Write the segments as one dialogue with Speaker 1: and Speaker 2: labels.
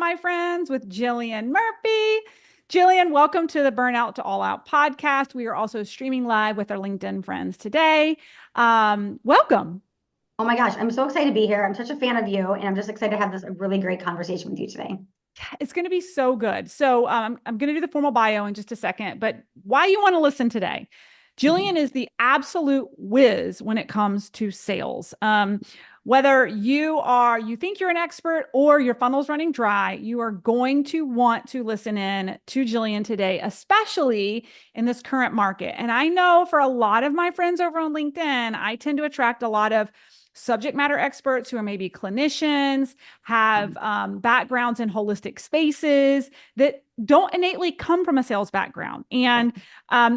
Speaker 1: my friends, with Jillian Murphy. Jillian, welcome to the Burnout to All Out podcast. We are also streaming live with our LinkedIn friends today. Welcome.
Speaker 2: Oh my gosh, I'm so excited to be here. I'm such a fan of you, and I'm just excited to have this really great conversation with you today.
Speaker 1: It's going to be so good. So I'm going to do the formal bio in just a second, but why you want to listen today? Jillian
Speaker 2: Mhm.
Speaker 1: is the absolute whiz when it comes to sales. Whether you think you're an expert or your funnel's running dry, you are going to want to listen in to Jillian today, especially in this current market. And I know for a lot of my friends over on LinkedIn, I tend to attract a lot of subject matter experts who are maybe clinicians, have backgrounds in holistic spaces that don't innately come from a sales background. And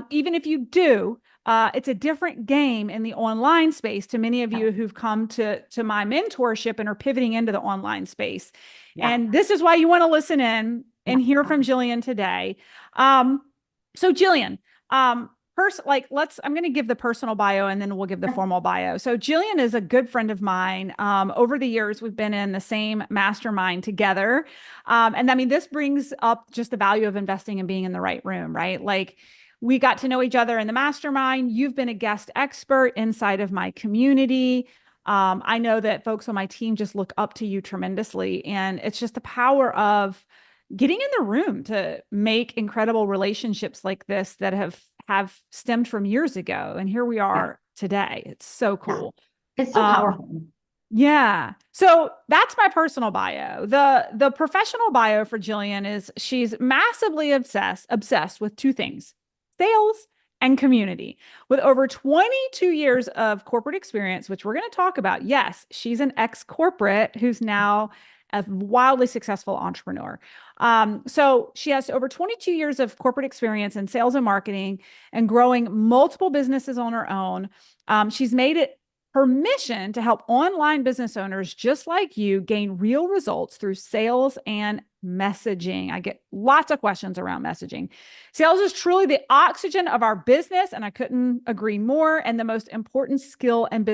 Speaker 1: even if you do, it's a different game in the online space to many of
Speaker 2: Yeah.
Speaker 1: you who've come to my mentorship and are pivoting into the online space.
Speaker 2: Yeah.
Speaker 1: And this is why you want to listen in
Speaker 2: Yeah.
Speaker 1: and hear from Jillian today. Um, so Jillian, I'm going to give the personal bio and then we'll give the formal bio. So Jillian is a good friend of mine. Over the years, we've been in the same mastermind together. And I mean, this brings up just the value of investing and being in the right room, right? Like we got to know each other in the mastermind. You've been a guest expert inside of my community. I know that folks on my team just look up to you tremendously. And it's just the power of getting in the room to make incredible relationships like this that have stemmed from years ago. And here we
Speaker 2: Yeah.
Speaker 1: are today. It's so
Speaker 2: Yeah.
Speaker 1: cool.
Speaker 2: It's so
Speaker 1: Um,
Speaker 2: powerful.
Speaker 1: yeah. So that's my personal bio. The professional bio for Jillian is she's massively obsessed with two things: sales and community. With over 22 years of corporate experience, which we're going to talk about. Yes, she's an ex-corporate who's now a wildly successful entrepreneur. So she has over 22 years of corporate experience in sales and marketing and growing multiple businesses on her own. She's made it her mission to help online business owners just like you gain real results through sales and messaging. I get lots of questions around messaging. Sales is truly the oxygen of our business, and I couldn't agree more. And the most important skill and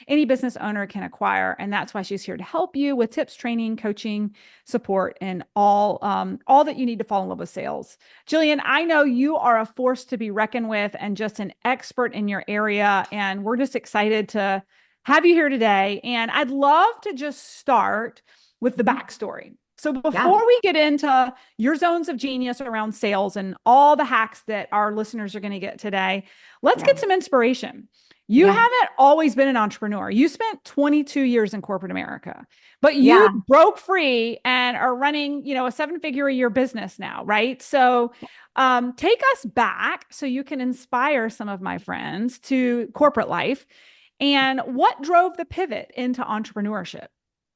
Speaker 1: any business owner can acquire, and that's why she's here to help you with tips, training, coaching, support, and all that you need to fall in love with sales. Jillian, I know you are a force to be reckoned with and just an expert in your area. And we're just excited to have you here today. And I'd love to just start with the
Speaker 2: Mhm.
Speaker 1: backstory. So
Speaker 2: Yeah.
Speaker 1: before we get into your zones of genius around sales and all the hacks that our listeners are going to get today, let's
Speaker 2: Yeah.
Speaker 1: get some inspiration. You
Speaker 2: Yeah.
Speaker 1: haven't always been an entrepreneur. You spent 22 years in corporate America, but you
Speaker 2: Yeah.
Speaker 1: broke free and are running, a seven-figure a year business now, right? So take us back so you can inspire some of my friends to corporate life. And what drove the pivot into entrepreneurship?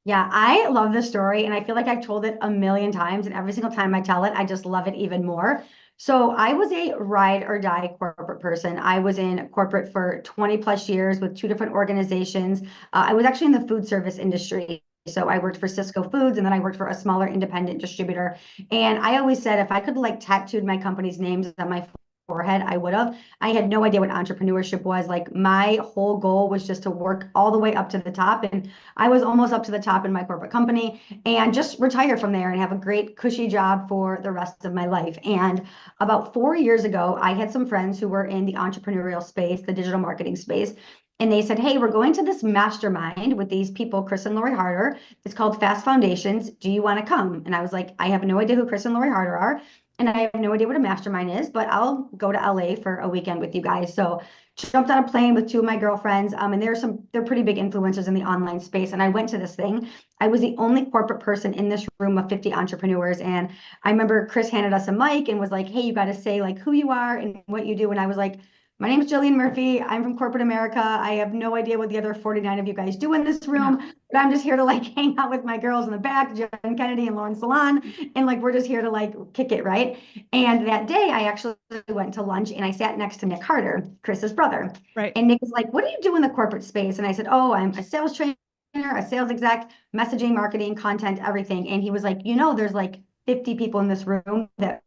Speaker 2: Yeah. I love this story, and I feel like I've told it a million times, and every single time I tell it, I just love it even more. So I was a ride or die corporate person. I was in corporate for 20 plus years with two different organizations. I was actually in the food service industry. So I worked for Cisco Foods, and then I worked for a smaller independent distributor. And I always said if I could like tattooed my company's names on my forehead, I would have. I had no idea what entrepreneurship was. Like my whole goal was just to work all the way up to the top. And I was almost up to the top in my corporate company and just retire from there and have a great cushy job for the rest of my life. And about 4 years ago, I had some friends who were in the entrepreneurial space, the digital marketing space. And they said, hey, we're going to this mastermind with these people, Chris and Lori Harder. It's called Fast Foundations. Do you want to come? And I was like, I have no idea who Chris and Lori Harder are. And I have no idea what a mastermind is, but I'll go to LA for a weekend with you guys. So jumped on a plane with two of my girlfriends. And they're pretty big influencers in the online space. And I went to this thing. I was the only corporate person in this room of 50 entrepreneurs. And I remember Chris handed us a mic and was like, hey, you got to say like who you are and what you do. And I was like, my name is Jillian Murphy. I'm from corporate America. I have no idea what the other 49 of you guys do in this
Speaker 1: Yeah.
Speaker 2: room, but I'm just here to like hang out with my girls in the back, Jen Kennedy and Lauren Salon. And like, we're just here to like kick it, right? And that day I actually went to lunch and I sat next to Nick Carter, Chris's brother.
Speaker 1: Right.
Speaker 2: And Nick was like, what do you do in the corporate space? And I said, oh, I'm a sales trainer, a sales exec, messaging, marketing, content, everything. And he was like, there's like 50 people in this room that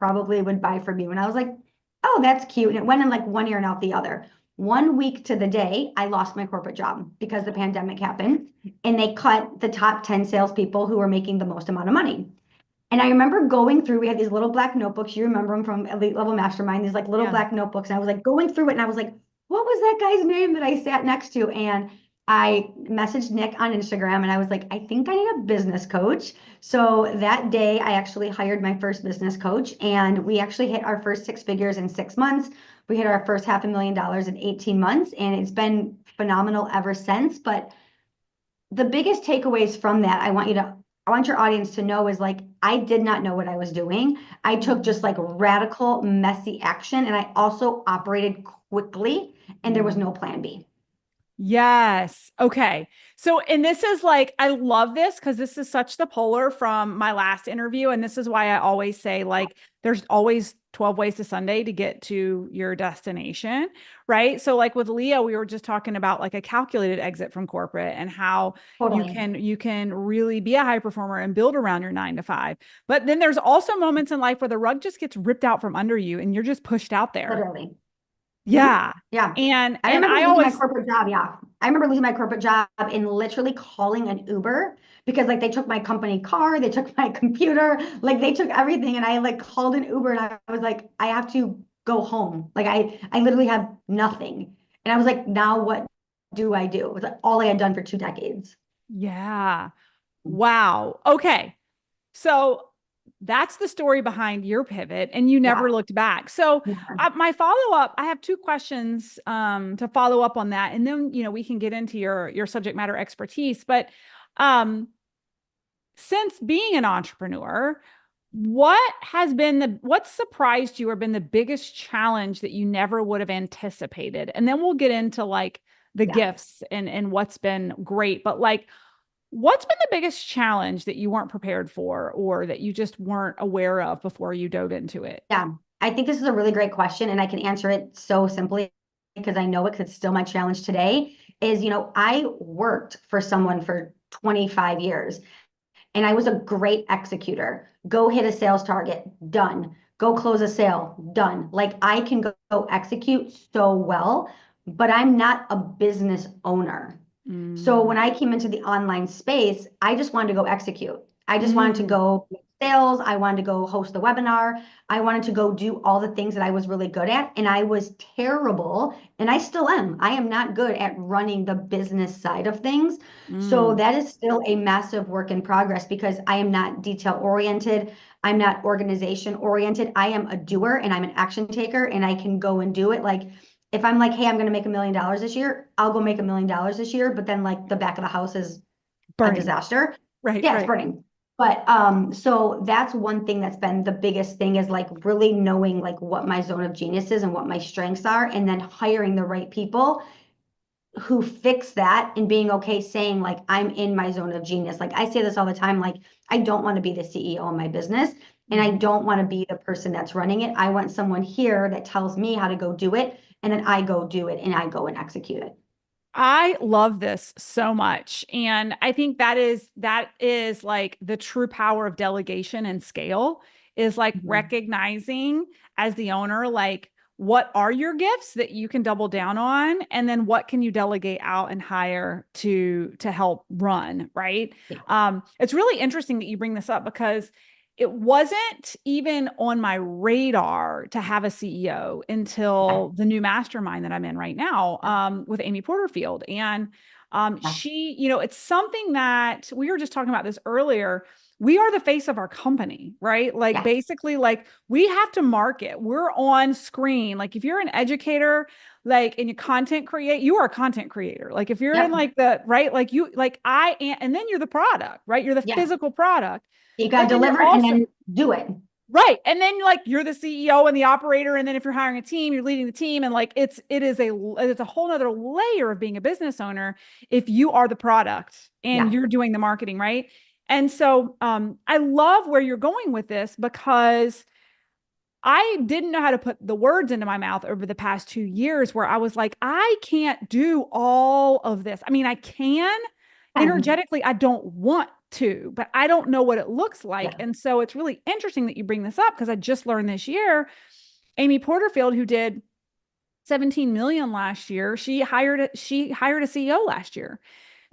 Speaker 2: probably would buy from you. And I was like, oh, that's cute. And it went in like one ear and out the other. 1 week to the day, I lost my corporate job because the pandemic happened and they cut the top 10 salespeople who were making the most amount of money. And I remember going through, we had these little black notebooks. You remember them from Elite Level Mastermind, these like little
Speaker 1: Yeah.
Speaker 2: black notebooks. And I was like going through it and I was like, what was that guy's name that I sat next to? And I messaged Nick on Instagram and I was like, I think I need a business coach. So that day, I actually hired my first business coach and we actually hit our first 6 figures in 6 months. We hit our first $500,000 in 18 months and it's been phenomenal ever since. But the biggest takeaways from that, I want your audience to know is like, I did not know what I was doing. I took just like radical, messy action and I also operated quickly and there was no plan B.
Speaker 1: Yes. Okay. So, and this is like, I love this because this is such the polar from my last interview. And this is why I always say, like, there's always 12 ways to Sunday to get to your destination. Right. So, like with Leah, we were just talking about like a calculated exit from corporate and how
Speaker 2: Totally.
Speaker 1: you can really be a high performer and build around your 9 to 5. But then there's also moments in life where the rug just gets ripped out from under you and you're just pushed out there.
Speaker 2: Literally. Mhm.
Speaker 1: Yeah.
Speaker 2: Yeah. I
Speaker 1: And
Speaker 2: remember
Speaker 1: I
Speaker 2: losing my
Speaker 1: always
Speaker 2: corporate job. Yeah. I remember losing my corporate job and literally calling an Uber because like they took my company car, they took my computer, like they took everything. And I like called an Uber and I was like, I have to go home. Like I literally have nothing. And I was like, now what do I do? It was like all I had done for 2 decades.
Speaker 1: Yeah. Wow. Okay. So that's the story behind your pivot, and you
Speaker 2: Yeah.
Speaker 1: never looked back. So
Speaker 2: Yeah.
Speaker 1: my follow up, I have two questions to follow up on that, and then we can get into your subject matter expertise. But um, since being an entrepreneur, what surprised you or been the biggest challenge that you never would have anticipated? And then we'll get into like the
Speaker 2: Yeah.
Speaker 1: gifts and what's been great. But like, what's been the biggest challenge that you weren't prepared for or that you just weren't aware of before you dove into it?
Speaker 2: Yeah. I think this is a really great question and I can answer it so simply because I know it because it's still my challenge today is, I worked for someone for 25 years and I was a great executor. Go hit a sales target, done. Go close a sale, done. Like I can go execute so well, but I'm not a business owner. So
Speaker 1: Mm.
Speaker 2: when I came into the online space, I just wanted to go execute. I just wanted to
Speaker 1: Mm.
Speaker 2: go make sales. I wanted to go host the webinar. I wanted to go do all the things that I was really good at. And I was terrible, and I still am. I am not good at running the business side of things. So
Speaker 1: Mm.
Speaker 2: that is still a massive work in progress because I am not detail oriented. I'm not organization oriented. I am a doer and I'm an action taker and I can go and do it. Like if I'm like, hey, I'm going to make $1 million this year, I'll go make $1 million this year. But then like the back of the house is a
Speaker 1: Burning.
Speaker 2: disaster.
Speaker 1: Right,
Speaker 2: Yeah, it's
Speaker 1: right.
Speaker 2: burning. But so that's one thing that's been the biggest thing is like really knowing like what my zone of genius is and what my strengths are, and then hiring the right people who fix that and being okay saying like I'm in my zone of genius. Like I say this all the time, like I don't want to be the CEO of my business and I
Speaker 1: Mhm.
Speaker 2: don't want to be the person that's running it. I want someone here that tells me how to go do it and then I go do it and I go and execute it.
Speaker 1: I love this so much. And I think that is like the true power of delegation and scale is like
Speaker 2: Mhm.
Speaker 1: recognizing as the owner, like what are your gifts that you can double down on? And then what can you delegate out and hire to help run, right?
Speaker 2: Yeah.
Speaker 1: It's really interesting that you bring this up because it wasn't even on my radar to have a CEO
Speaker 2: Yeah.
Speaker 1: until the new mastermind that I'm in right now with Amy Porterfield. And
Speaker 2: Yeah.
Speaker 1: she, it's something that we were just talking about this earlier. We are the face of our company, right? Like
Speaker 2: Yes.
Speaker 1: basically, like we have to market. We're on screen. Like if you're an educator, like and you content create, you are a content creator. Like if you're in
Speaker 2: Yep.
Speaker 1: like the right, like you, like I am, and then you're the product, right? You're the
Speaker 2: Yeah.
Speaker 1: physical product.
Speaker 2: You got
Speaker 1: But
Speaker 2: to
Speaker 1: then you're
Speaker 2: deliver it and
Speaker 1: also
Speaker 2: then do it.
Speaker 1: right. And then like you're the CEO and the operator. And then if you're hiring a team, you're leading the team. And like it's a whole nother layer of being a business owner if you are the product and
Speaker 2: Yeah.
Speaker 1: you're doing the marketing, right? And so I love where you're going with this because I didn't know how to put the words into my mouth over the past 2 years where I was like, I can't do all of this. I mean, I can
Speaker 2: Yeah.
Speaker 1: energetically, I don't want to, but I don't know what it looks like.
Speaker 2: Yeah.
Speaker 1: And so it's really interesting that you bring this up because I just learned this year, Amy Porterfield, who did 17 million last year. She hired a CEO last year.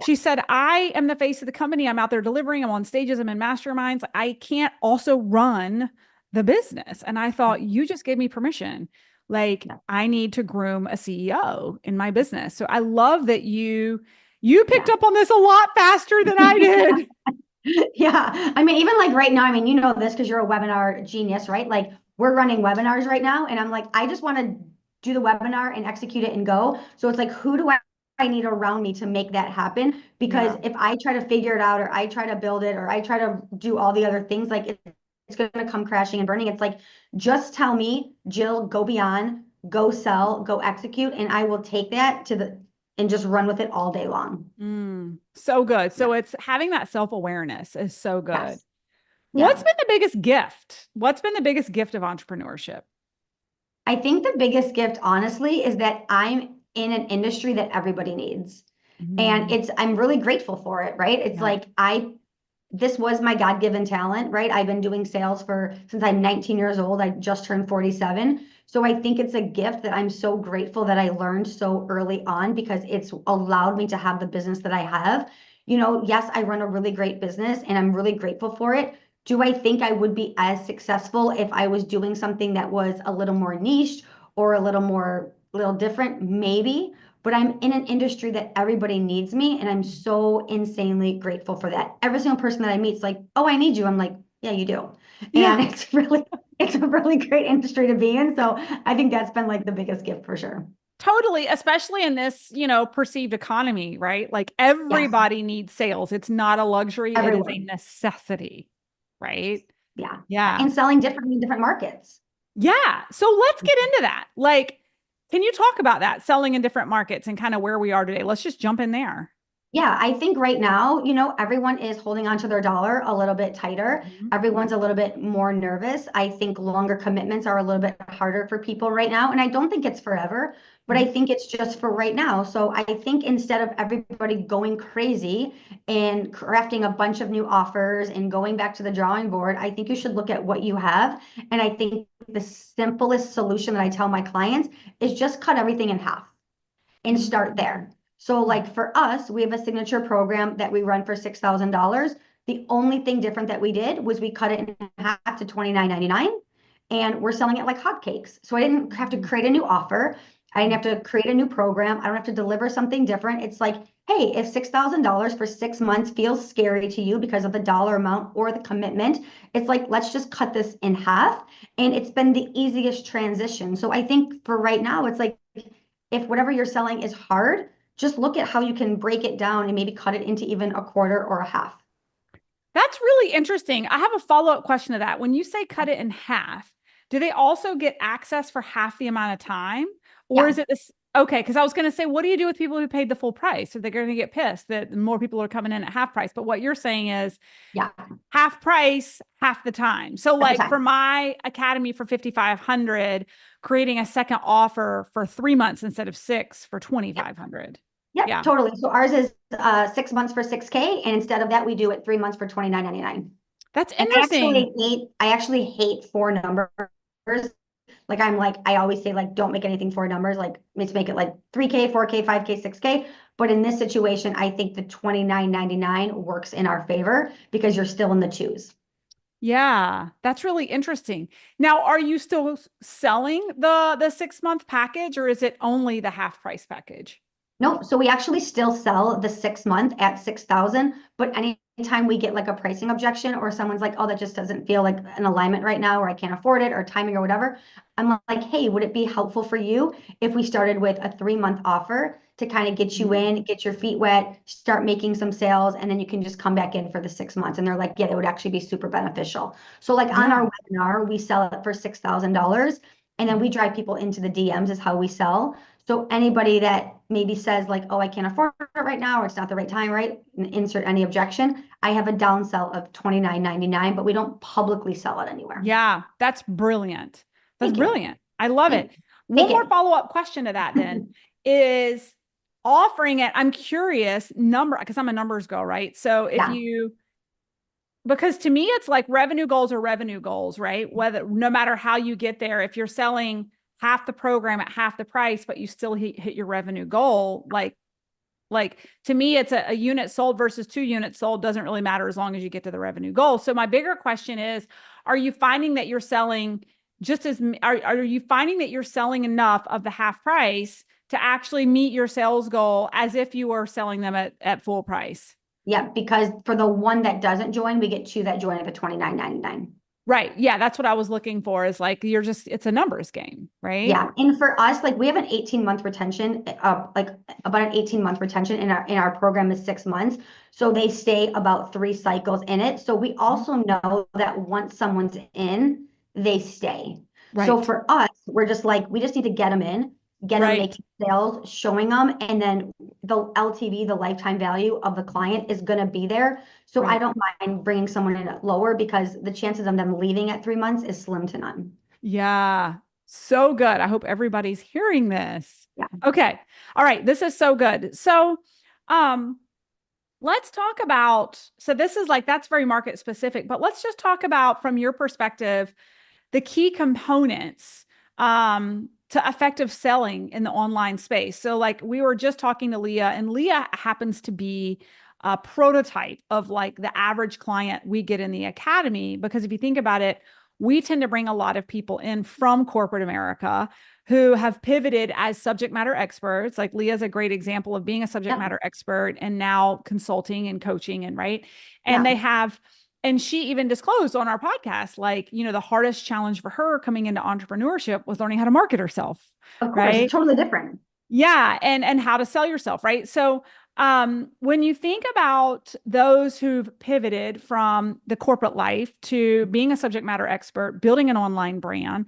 Speaker 1: She said, I am the face of the company. I'm out there delivering. I'm on stages. I'm in masterminds. I can't also run the business. And I thought, you just gave me permission. Like,
Speaker 2: Yeah.
Speaker 1: I need to groom a CEO in my business. So I love that you picked
Speaker 2: Yeah.
Speaker 1: up on this a lot faster than I
Speaker 2: Yeah.
Speaker 1: did.
Speaker 2: Yeah. I mean, even like right now, I mean, you know this because you're a webinar genius, right? Like we're running webinars right now. And I'm like, I just want to do the webinar and execute it and go. So it's like, who do I need around me to make that happen? Because
Speaker 1: Yeah.
Speaker 2: if I try to figure it out or I try to build it or I try to do all the other things, like it's going to come crashing and burning. It's like, just tell me, Jill, go beyond, go sell, go execute. And I will take that to the, and just run with it all day long.
Speaker 1: So good.
Speaker 2: Yeah.
Speaker 1: So it's having that self-awareness is so good.
Speaker 2: Yes.
Speaker 1: What's
Speaker 2: Yeah.
Speaker 1: been the biggest gift? What's been the biggest gift of entrepreneurship?
Speaker 2: I think the biggest gift, honestly, is that I'm in an industry that everybody needs. And
Speaker 1: Mm,
Speaker 2: I'm really grateful for it, right? It's
Speaker 1: yeah.
Speaker 2: like this was my God-given talent, right? I've been doing sales since I'm 19 years old. I just turned 47. So I think it's a gift that I'm so grateful that I learned so early on because it's allowed me to have the business that I have. Yes, I run a really great business and I'm really grateful for it. Do I think I would be as successful if I was doing something that was a little more niche or a little different? Maybe, but I'm in an industry that everybody needs me, and I'm so insanely grateful for that. Every single person that I meet is like, "Oh, I need you." I'm like, "Yeah, you do," and
Speaker 1: Yeah,
Speaker 2: it's a really great industry to be in. So I think that's been like the biggest gift for sure.
Speaker 1: totally. Especially in this, perceived economy, right? Like
Speaker 2: Yes,
Speaker 1: everybody needs sales. It's not a luxury, it is a
Speaker 2: everyone.
Speaker 1: necessity, right?
Speaker 2: Yeah,
Speaker 1: Yeah.
Speaker 2: and selling differently in different markets.
Speaker 1: Yeah. So let's get into that. Like, can you talk about that selling in different markets and kind of where we are today? Let's just jump in there.
Speaker 2: Yeah, I think right now, everyone is holding onto their dollar a little bit tighter.
Speaker 1: Mhm.
Speaker 2: Everyone's a little bit more nervous. I think longer commitments are a little bit harder for people right now. And I don't think it's forever, but I
Speaker 1: Mhm.
Speaker 2: think it's just for right now. So I think instead of everybody going crazy and crafting a bunch of new offers and going back to the drawing board, I think you should look at what you have. And I think the simplest solution that I tell my clients is just cut everything in half and start
Speaker 1: Mhm.
Speaker 2: there. So like for us, we have a signature program that we run for $6,000. The only thing different that we did was we cut it in half to $29.99 and we're selling it like hotcakes. So I didn't have to
Speaker 1: Mhm.
Speaker 2: create a new offer. I didn't have to create a new program. I don't have to deliver something different. It's like, hey, if $6,000 for 6 months feels scary to you because of the dollar amount or the commitment, it's like, let's just cut this in half. And it's been the easiest transition. So I think for right now, it's like, if whatever you're selling is hard, just look at how you can break it down and maybe cut it into even a quarter or a half.
Speaker 1: That's really interesting. I have a follow-up question to that. When you say cut it in half, do they also get access for half the amount of time? Or is
Speaker 2: Yeah,
Speaker 1: it this? Okay, because I was going to say, what do you do with people who paid the full price? If they're going to get pissed that more people are coming in at half price. But what you're saying is
Speaker 2: yeah,
Speaker 1: half price, half the time. So,
Speaker 2: at the
Speaker 1: like for
Speaker 2: time.
Speaker 1: my academy for 5,500, creating a second offer for 3 months instead of six for
Speaker 2: Yep,
Speaker 1: 2,500.
Speaker 2: yep,
Speaker 1: Yeah,
Speaker 2: totally. So ours is 6 months for 6K, and instead of that, we do it 3 months for 29.99.
Speaker 1: that's
Speaker 2: And
Speaker 1: interesting.
Speaker 2: I actually hate four numbers. Like I always say, like, don't make anything four numbers. Like let's make it like 3K, 4K, 5K, 6K. But in this situation, I think the 29.99 works in our favor because you're still in the twos.
Speaker 1: Yeah, that's really interesting. Now, are you still selling the 6 month package or is it only the half price package?
Speaker 2: Nope. So we actually still sell the 6 month at 6,000, but anytime we get like a pricing objection or someone's like, oh, that just doesn't feel like an alignment right now, or I can't afford it, or timing or whatever, I'm like, hey, would it be helpful for you if we started with a 3 month offer to kind of get you
Speaker 1: Mhm.
Speaker 2: in, get your feet wet, start making some sales, and then you can just come back in for the 6 months. And they're like, yeah, that would actually be super beneficial. So like on
Speaker 1: Yeah.
Speaker 2: our webinar, we sell it for $6,000 and then we
Speaker 1: Mhm.
Speaker 2: drive people into the DMs is how we sell. So anybody that maybe says like, oh, I can't afford it right now, or it's not the right time, right? Insert any objection. I have a downsell of 29.99, but we don't publicly sell it anywhere.
Speaker 1: Yeah, that's brilliant. That's
Speaker 2: Thank you.
Speaker 1: brilliant. I love
Speaker 2: Thank
Speaker 1: it.
Speaker 2: you.
Speaker 1: One
Speaker 2: Take
Speaker 1: more
Speaker 2: it.
Speaker 1: follow-up question to that then is offering it. I'm curious, because I'm a numbers girl, right? So if
Speaker 2: Yeah.
Speaker 1: you because to me it's like revenue goals are revenue goals, right? Whether no matter how you get there, if you're selling half the program at half the price, but you still hit your revenue goal. Like to me, it's a unit sold versus 2 units sold doesn't really matter as long as you get to the revenue goal. So my bigger question is, are you finding that you're selling are you finding that you're selling enough of the half price to actually meet your sales goal as if you were selling them at full price?
Speaker 2: Yeah, because for the one that doesn't join, we get two that join at the $29.99.
Speaker 1: Right. Yeah. That's what I was looking for is like, it's a numbers game, right?
Speaker 2: Yeah. And for us, like we have an 18-month retention, like about an 18-month retention in our program is 6 months. So they stay about 3 cycles in it. So we also know that once someone's in, they stay. So
Speaker 1: Right.
Speaker 2: for us, we're just like, we just need to get them in, get them
Speaker 1: Right.
Speaker 2: making sales, showing them, and then the LTV, the lifetime value of the client is going to be there. So I
Speaker 1: Right.
Speaker 2: don't mind bringing someone in at lower because the chances of them leaving at 3 months is slim to none.
Speaker 1: Yeah. So good. I hope everybody's hearing this.
Speaker 2: Yeah.
Speaker 1: Okay. All right. This is so good. So, um, let's talk about, so this is like, that's very market specific, but let's just talk about from your perspective, the key components to effective selling in the online space. So, like we were just talking to Leah, and Leah happens to be a prototype of like the average client we get in the academy. Because if you think about it, we tend to bring a lot of people in from corporate America who have pivoted as subject matter experts. Like Leah's a great example of being a subject
Speaker 2: Yep.
Speaker 1: matter expert and now consulting and coaching and right. And
Speaker 2: Yeah.
Speaker 1: they have and she even disclosed on our podcast, like, the hardest challenge for her coming into entrepreneurship was learning how to market herself,
Speaker 2: Of course, it's
Speaker 1: right?
Speaker 2: totally different.
Speaker 1: Yeah, and how to sell yourself, right? So, when you think about those who've pivoted from the corporate life to being a subject matter expert, building an online brand,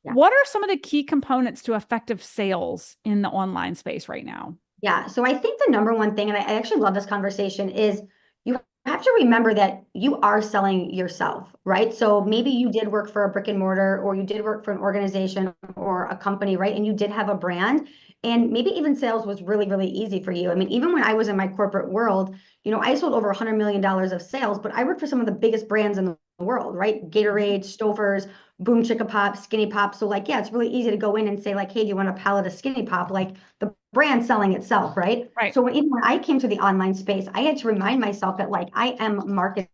Speaker 2: Yeah.
Speaker 1: what are some of the key components to effective sales in the online space right now?
Speaker 2: Yeah. So I think the number one thing, and I actually love this conversation, is you have to remember that you are selling yourself, right? So maybe you did work for a brick and mortar, or you did work for an organization or a company, right? And you did have a brand. And maybe even sales was really, really easy for you. I mean, even when I was in my corporate world, I sold over $100 million of sales, but I worked for some of the biggest brands in the world, right? Gatorade, Stouffer's, Boom Chicka Pop, Skinny Pop. So like, yeah, it's really easy to go in and say like, hey, do you want a pallet of Skinny Pop? Like the brand selling itself, right?
Speaker 1: Right.
Speaker 2: So even when I came to the online space, I had to remind myself that like I am marketing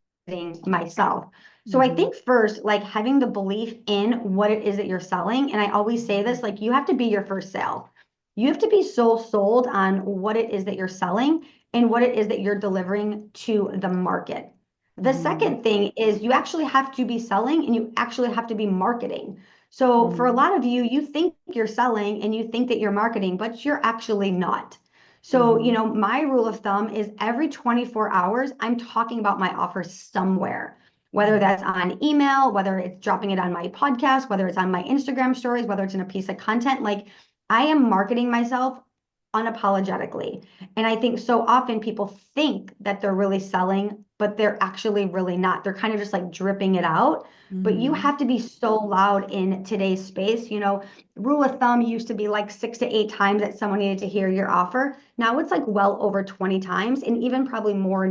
Speaker 2: myself. So I
Speaker 1: Mhm.
Speaker 2: think first, like having the belief in what it is that you're selling, and I always say this, like you have to be your first sale. You have to be so sold on what it is that you're selling and what it is that you're delivering to the market. The
Speaker 1: Mhm.
Speaker 2: second thing is you actually have to be selling and you actually have to be marketing. So for a
Speaker 1: Mhm.
Speaker 2: lot of you, you think you're selling and you think that you're marketing, but you're actually not. So,
Speaker 1: Mhm.
Speaker 2: my rule of thumb is every 24 hours, I'm talking about my offer somewhere, whether
Speaker 1: Mhm.
Speaker 2: that's on email, whether it's dropping it on my podcast, whether it's on my Instagram stories, whether it's in a piece of content. Like I am marketing myself unapologetically. And I think so often people think that they're really selling, but they're actually really not. They're kind of just like dripping it out. But you
Speaker 1: Mhm.
Speaker 2: have to be so loud in today's space. Rule of thumb used to be like 6 to 8 times that someone needed to hear your offer. Now it's like well over 20 times, and even probably more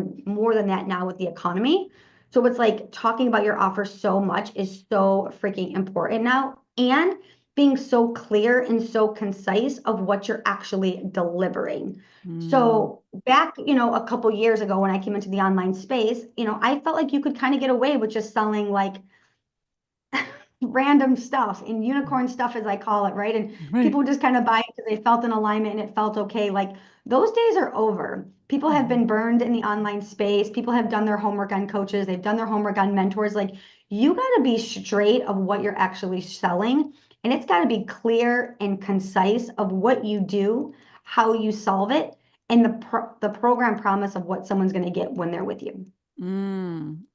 Speaker 2: than that now with the economy. So it's like talking about your offer so much is so freaking important now. And being so clear and so concise of what you're actually delivering.
Speaker 1: Mhm.
Speaker 2: So back, a couple years ago when I came into the online space, I felt like you could kind of get away with just selling like random stuff and unicorn stuff, as I call it, right? And
Speaker 1: Right.
Speaker 2: people just kind of buy it because they felt an alignment and it felt okay. Like those days are over. People have
Speaker 1: Mhm.
Speaker 2: been burned in the online space. People have done their homework on coaches. They've done their homework on mentors. Like you got to be straight of what you're actually selling. And it's got to be clear and concise of what you do, how you solve it, and the program promise of what someone's going to get when they're with you.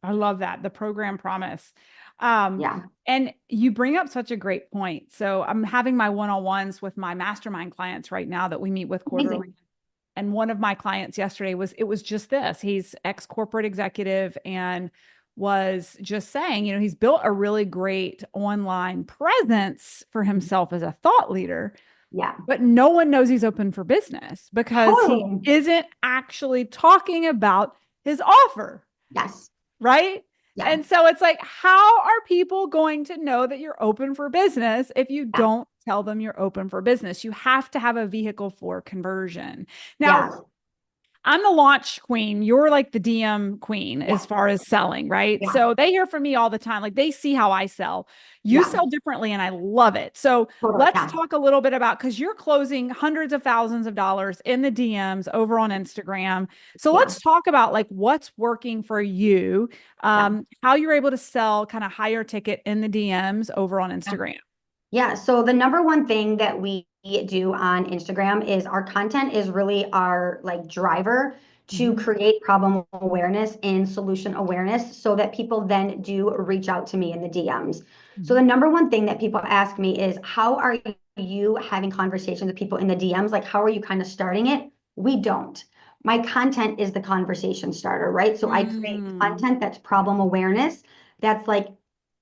Speaker 1: I love that. The program promise. Um,
Speaker 2: Yeah.
Speaker 1: and you bring up such a great point. So I'm having my one-on-ones with my mastermind clients right now that we meet with quarterly.
Speaker 2: Amazing.
Speaker 1: And one of my clients yesterday it was just this. He's ex-corporate executive and was just saying, he's built a really great online presence for himself as a thought leader,
Speaker 2: Yeah.
Speaker 1: but no one knows he's open for business because he
Speaker 2: Totally.
Speaker 1: isn't actually talking about his offer,
Speaker 2: Yes.
Speaker 1: right?
Speaker 2: Yeah.
Speaker 1: And so it's like, how are people going to know that you're open for business if you
Speaker 2: Yeah.
Speaker 1: don't tell them you're open for business. You have to have a vehicle for conversion. Now,
Speaker 2: Yeah.
Speaker 1: I'm the launch queen. You're like the DM queen as
Speaker 2: Yeah.
Speaker 1: far as selling, right?
Speaker 2: Yeah.
Speaker 1: So they hear from me all the time. Like they see how I sell. You
Speaker 2: Yeah.
Speaker 1: sell differently and I love it. So
Speaker 2: Totally.
Speaker 1: let's
Speaker 2: Yeah.
Speaker 1: talk a little bit about because you're closing hundreds of thousands of dollars in the DMs over on Instagram. So
Speaker 2: Yeah.
Speaker 1: let's talk about like what's working for you,
Speaker 2: Yeah.
Speaker 1: how you're able to sell kind of higher ticket in the DMs over on
Speaker 2: Yeah.
Speaker 1: Instagram.
Speaker 2: Yeah, so the number one thing that we do on Instagram is our content is really our like driver to
Speaker 1: Mhm.
Speaker 2: create problem awareness and solution awareness so that people then do reach out to me in the DMs. So the
Speaker 1: Mhm.
Speaker 2: number one thing that people ask me is how are you having conversations with people in the DMs? Like how are you kind of starting it? We don't. My content is the conversation starter, right? So I create
Speaker 1: Mm.
Speaker 2: content that's problem awareness. That's like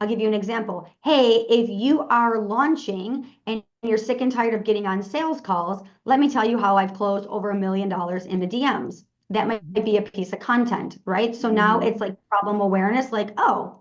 Speaker 2: I'll give you an example. Hey, if you are launching and you're sick and tired of getting on sales calls, let me tell you how I've closed over $1 million in the DMs. That might be a piece of content, right? So now
Speaker 1: Mhm.
Speaker 2: it's like problem awareness, like, oh,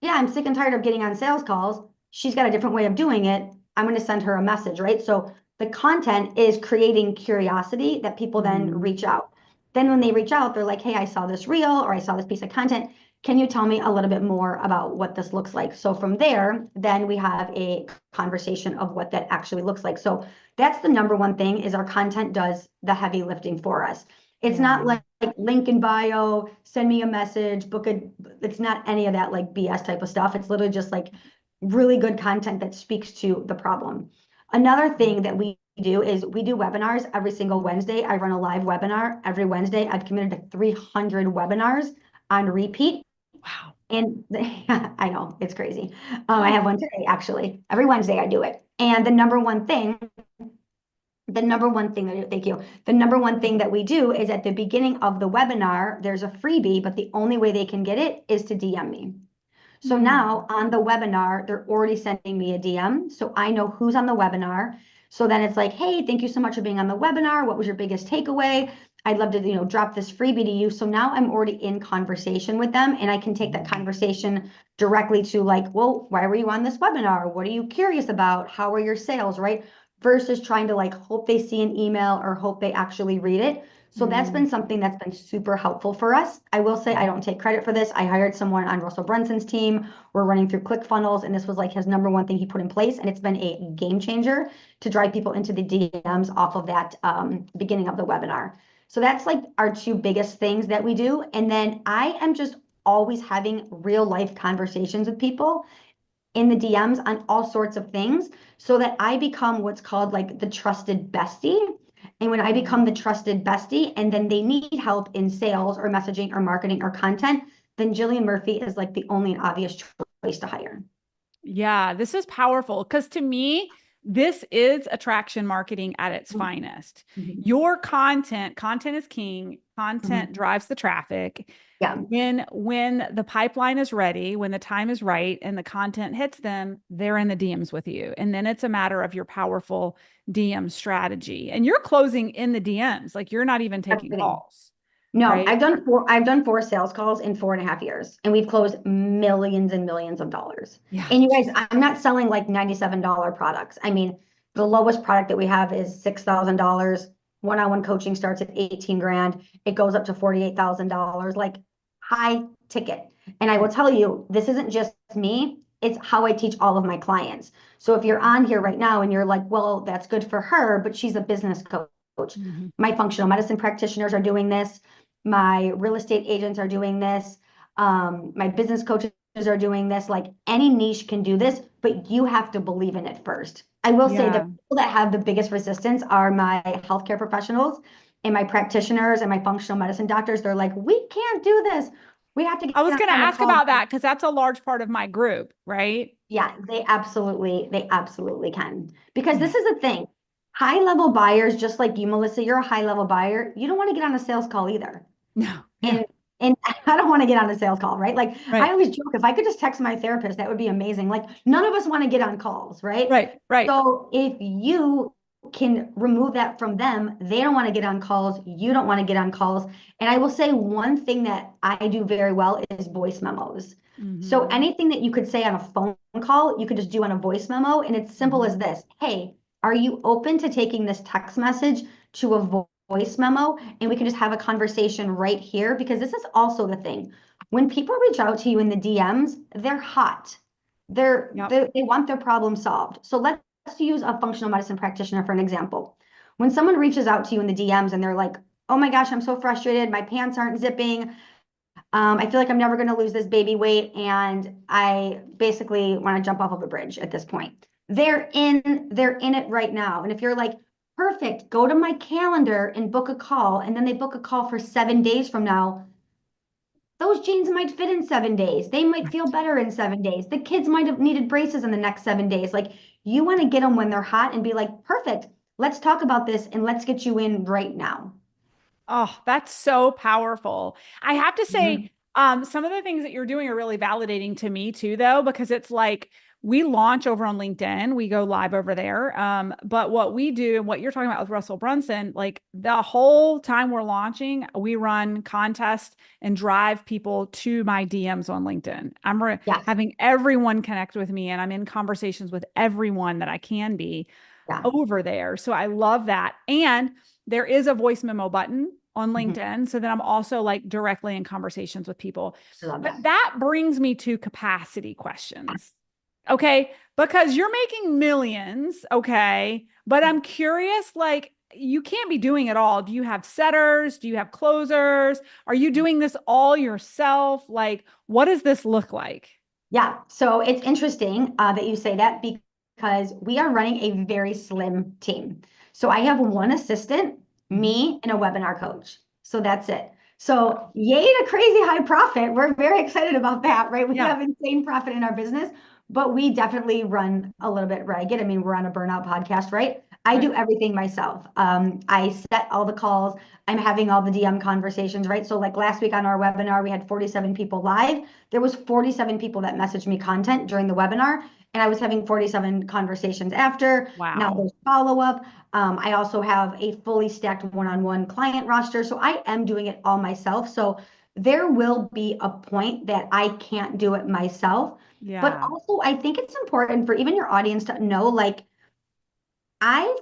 Speaker 2: yeah, I'm sick and tired of getting on sales calls. She's got a different way of doing it. I'm going to send her a message, right? So the content is creating curiosity that people then
Speaker 1: Mhm.
Speaker 2: reach out. Then when they reach out, they're like, hey, I saw this reel or I saw this piece of content. Can you tell me a little bit more about what this looks like? So from there, then we have a conversation of what that actually looks like. So that's the number one thing is our content does the heavy lifting for us. It's
Speaker 1: Yeah.
Speaker 2: not like link in bio, send me a message, book a, it's not any of that like BS type of stuff. It's literally just like really good content that speaks to the problem. Another thing that we do is we do webinars every single Wednesday. I run a live webinar every Wednesday. I've committed to 300 webinars on repeat.
Speaker 1: Wow.
Speaker 2: And I know it's crazy. I have one today, actually. Every Wednesday I do it. And thank you. The number one thing that we do is at the beginning of the webinar, there's a freebie, but the only way they can get it is to DM me. So
Speaker 1: Hmm.
Speaker 2: now on the webinar, they're already sending me a DM. So I know who's on the webinar. So then it's like, hey, thank you so much for being on the webinar. What was your biggest takeaway? I'd love to, drop this freebie to you. So now I'm already in conversation with them and I can take that conversation directly to like, well, why were you on this webinar? What are you curious about? How are your sales, right? Versus trying to like hope they see an email or hope they actually read it. So that's been
Speaker 1: Mm.
Speaker 2: something that's been super helpful for us. I will say I don't take credit for this. I hired someone on Russell Brunson's team. We're running through ClickFunnels, and this was like his number one thing he put in place, and it's been a game changer to drive people into the DMs off of that beginning of the webinar. So that's like our two biggest things that we do. And then I am just always having real life conversations with people in the DMs on all sorts of things so that I become what's called like the trusted bestie. And when I become the trusted bestie and then they need help in sales or messaging or marketing or content, then Jillian Murphy is like the only and obvious choice to hire.
Speaker 1: Yeah, this is powerful because to me, this is attraction marketing at its finest.
Speaker 2: Mhm.
Speaker 1: Your content is king.
Speaker 2: Mhm.
Speaker 1: Content drives the traffic.
Speaker 2: Yeah,
Speaker 1: When the pipeline is ready, when the time is right and the content hits them, they're in the DMs with you. And then it's a matter of your powerful DM strategy. And you're closing in the DMs, like you're not even taking
Speaker 2: everything.
Speaker 1: calls,
Speaker 2: No,
Speaker 1: right?
Speaker 2: I've done four sales calls in 4.5 years, and we've closed millions and millions of dollars.
Speaker 1: Yeah.
Speaker 2: And you guys, I'm not selling like $97 products. I mean, the lowest product that we have is $6,000. One-on-one coaching starts at 18 grand. It goes up to $48,000, like high ticket. And I will
Speaker 1: Right.
Speaker 2: tell you, this isn't just me, it's how I teach all of my clients. So if you're on here right now and you're like, well, that's good for her, but she's a business coach.
Speaker 1: Mhm.
Speaker 2: My functional medicine practitioners are doing this. My real estate agents are doing this. My business coaches are doing this. Like any niche can do this, but you have to believe in it first. I will say the
Speaker 1: Yeah.
Speaker 2: people that have the biggest resistance are my healthcare professionals and my practitioners and my functional medicine doctors. They're like, we can't do this. We have to
Speaker 1: I was
Speaker 2: get
Speaker 1: going to
Speaker 2: on the
Speaker 1: ask
Speaker 2: call.
Speaker 1: about that because that's a large part of my group, right?
Speaker 2: Yeah, they absolutely can. Because
Speaker 1: Yeah.
Speaker 2: this is the thing. High level buyers, just like you, Melissa, you're a high level buyer. You don't want to get on a sales call either.
Speaker 1: No. Yeah.
Speaker 2: And I don't want to get on a sales call, right? Like I
Speaker 1: Right.
Speaker 2: always joke, if I could just text my therapist, that would be amazing. Like none of us want to get on calls, right?
Speaker 1: Right. Right.
Speaker 2: So if you can remove that from them. They don't want to get on calls. You don't want to get on calls. And I will say one thing that I do very well is voice memos. So
Speaker 1: Mm-hmm.
Speaker 2: anything that you could say on a phone call, you could just do on a voice memo. And it's simple as
Speaker 1: Mm-hmm.
Speaker 2: this. Hey, are you open to taking this text message to a voice memo? And we can just have a conversation right here, because this is also the thing. When people reach out to you in the DMs, they're hot.
Speaker 1: Yep.
Speaker 2: They want their problem solved. So let's use a functional medicine practitioner for an example. When someone reaches out to you in the DMs and they're like, oh my gosh, I'm so frustrated. My pants aren't zipping. I feel like I'm never going to lose this baby weight. And I basically want to jump off of a bridge at this point. They're in it right now. And if you're like, perfect, go to my calendar and book a call. And then they book a call for 7 days from now. Those jeans might fit in 7 days. They might feel better in 7 days. The kids might have needed braces in the next 7 days. Like, you want to get them when they're hot and be like, perfect, let's talk about this and let's get you in right now.
Speaker 1: Oh, that's so powerful. I have to
Speaker 2: Mhm.
Speaker 1: say, some of the things that you're doing are really validating to me too, though, because it's like we launch over on LinkedIn, we go live over there. But what we do and what you're talking about with Russell Brunson, like the whole time we're launching, we run contests and drive people to my DMs on LinkedIn.
Speaker 2: Yes.
Speaker 1: Having everyone connect with me, and I'm in conversations with everyone that I can be
Speaker 2: Yeah.
Speaker 1: over there. So I love that. And there is a voice memo button on
Speaker 2: Mhm.
Speaker 1: LinkedIn. So that I'm also like directly in conversations with people.
Speaker 2: I love
Speaker 1: But
Speaker 2: that.
Speaker 1: that brings me to capacity questions. Okay. Because you're making millions. Okay. But I'm curious, like, you can't be doing it all. Do you have setters? Do you have closers? Are you doing this all yourself? Like, what does this look like?
Speaker 2: Yeah, so it's interesting that you say that, because we are running a very slim team. So I have one assistant,
Speaker 1: Mhm.
Speaker 2: me, and a webinar coach. So that's it. So yay to crazy high profit. We're very excited about that, right? We
Speaker 1: Yeah.
Speaker 2: have insane profit in our business, but we definitely run a little bit ragged. I mean, we're on a burnout podcast, right? I
Speaker 1: Right.
Speaker 2: do everything myself. I set all the calls. I'm having all the DM conversations, right? So like last week on our webinar, we had 47 people live. There was 47 people that messaged me content during the webinar, and I was having 47 conversations after. Now
Speaker 1: Wow.
Speaker 2: there's follow-up. I also have a fully stacked one-on-one client roster. So I am doing it all myself. So there will be a point that I can't do it myself. But
Speaker 1: Yeah.
Speaker 2: also, I think it's important for even your audience to know, like,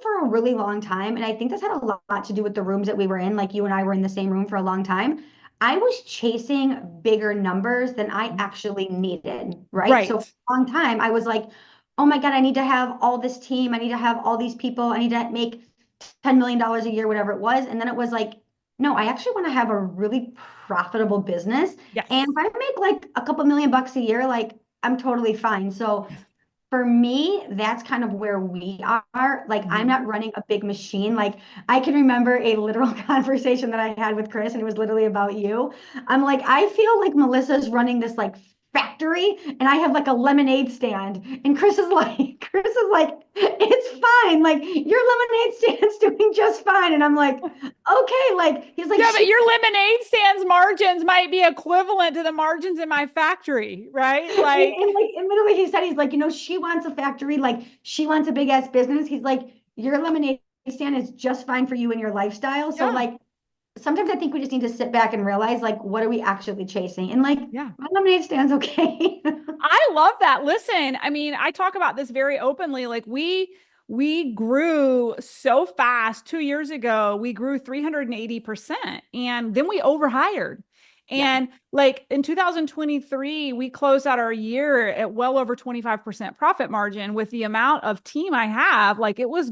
Speaker 2: for a really long time, and I think this had a lot to do with the rooms that we were in, like you and I were in the same room for a long time. I was chasing bigger numbers than I actually needed, right? So for
Speaker 1: Right.
Speaker 2: a long time, I was like, oh my God, I need to have all this team. I need to have all these people. I need to make $10 million a year, whatever it was. And then it was like, no, I actually want to have a really profitable business. And
Speaker 1: Yes.
Speaker 2: if I make like a couple $1 million a year, like, I'm totally fine. So
Speaker 1: Yes.
Speaker 2: for me, that's kind of where we are. Like, I'm
Speaker 1: Mhm.
Speaker 2: not running a big machine. Like, I can remember a literal conversation that I had with Chris, and it was literally about you. I'm like, I feel like Melissa's running this like factory, and I have like a lemonade stand. And Chris is like, it's fine. Like, your lemonade stand's doing just fine. And I'm like, okay. Like, he's like,
Speaker 1: Yeah, but
Speaker 2: she
Speaker 1: your lemonade stand's margins might be equivalent to the margins in my factory, right? Like,
Speaker 2: and literally he said, he's like, she wants a factory, like she wants a big ass business. He's like, your lemonade stand is just fine for you and your lifestyle. So
Speaker 1: yeah,
Speaker 2: like sometimes I think we just need to sit back and realize, like, what are we actually chasing? And like,
Speaker 1: yeah.
Speaker 2: my lemonade stand's okay.
Speaker 1: I love that. Listen, I mean, I talk about this very openly. Like we grew so fast 2 years ago. We grew 380%. And then we overhired.
Speaker 2: Yeah,
Speaker 1: And like in 2023, we closed out our year at well over 25% profit margin with the amount of team I have. Like it was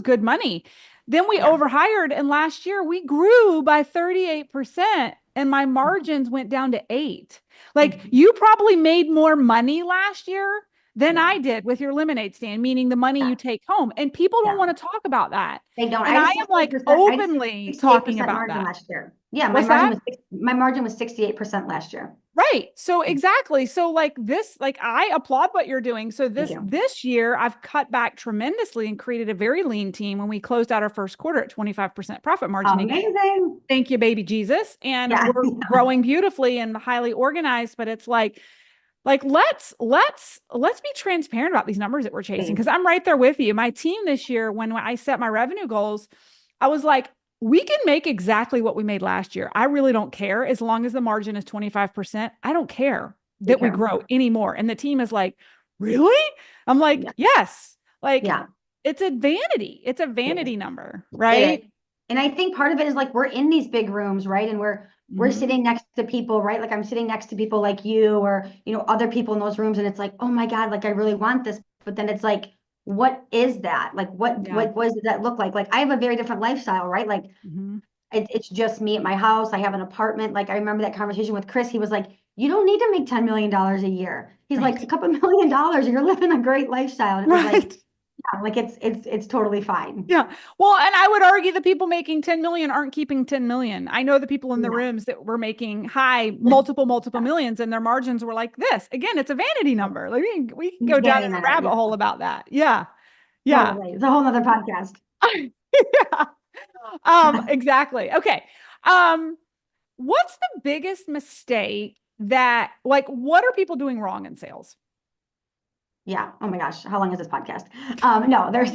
Speaker 1: good money. Then we
Speaker 2: yeah,
Speaker 1: overhired, and last year we grew by 38% and my margins went down to 8. Like
Speaker 2: mhm,
Speaker 1: you probably made more money last year than
Speaker 2: yeah,
Speaker 1: I did with your lemonade stand, meaning the money
Speaker 2: yeah,
Speaker 1: you take home. And people don't
Speaker 2: yeah.
Speaker 1: want to talk about that.
Speaker 2: They don't.
Speaker 1: And
Speaker 2: I
Speaker 1: I
Speaker 2: had
Speaker 1: am like
Speaker 2: 68%. I had
Speaker 1: openly talking
Speaker 2: 68%
Speaker 1: about
Speaker 2: margin
Speaker 1: that.
Speaker 2: last year. Yeah,
Speaker 1: What's that?
Speaker 2: my margin was 68% last year.
Speaker 1: Right. So exactly. So like this, like I applaud what you're doing. So
Speaker 2: Thank
Speaker 1: this
Speaker 2: you.
Speaker 1: this year I've cut back tremendously and created a very lean team when we closed out our first quarter at 25% profit margin again.
Speaker 2: Amazing.
Speaker 1: Thank you, baby Jesus. And
Speaker 2: Yeah.
Speaker 1: we're growing beautifully and highly organized, but it's like Like let's be transparent about these numbers that we're chasing
Speaker 2: Please.
Speaker 1: because I'm right there with you. My team this year, when I set my revenue goals, I was like, we can make exactly what we made last year. I really don't care as long as the margin is 25%. I don't care
Speaker 2: Take
Speaker 1: that we
Speaker 2: care.
Speaker 1: grow anymore. And the team is like, really? I'm like,
Speaker 2: Yeah.
Speaker 1: yes. Like
Speaker 2: Yeah.
Speaker 1: it's a vanity. It's a
Speaker 2: It is.
Speaker 1: vanity number,
Speaker 2: It is.
Speaker 1: right?
Speaker 2: And I think part of it is like we're in these big rooms, right? And we're
Speaker 1: Mm-hmm.
Speaker 2: sitting next to people, right? Like I'm sitting next to people like you or, other people in those rooms, and it's like, oh my God, like I really want this. But then it's like, what is that? Like
Speaker 1: Yeah.
Speaker 2: what does that look like? Like I have a very different lifestyle, right? Like
Speaker 1: Mm-hmm.
Speaker 2: it's just me at my house. I have an apartment. Like I remember that conversation with Chris. He was like, you don't need to make $10 million a year. He's like, a
Speaker 1: Right.
Speaker 2: couple $1 million, you're living a great lifestyle. And it was like,
Speaker 1: Right.
Speaker 2: yeah, like it's totally fine.
Speaker 1: Yeah. Well, and I would argue the people making 10 million aren't keeping 10 million. I know the people in the
Speaker 2: No.
Speaker 1: rooms that were making high multiple millions and their margins were like this. Again, it's a vanity number. Like we can go down
Speaker 2: Vanity
Speaker 1: in a
Speaker 2: minute.
Speaker 1: rabbit
Speaker 2: Yeah,
Speaker 1: hole about that. Yeah. Yeah.
Speaker 2: totally. It's a whole nother podcast.
Speaker 1: Yeah. Exactly. Okay. Um, what's the biggest mistake that like what are people doing wrong in sales?
Speaker 2: Yeah. Oh my gosh. How long is this podcast? No, there's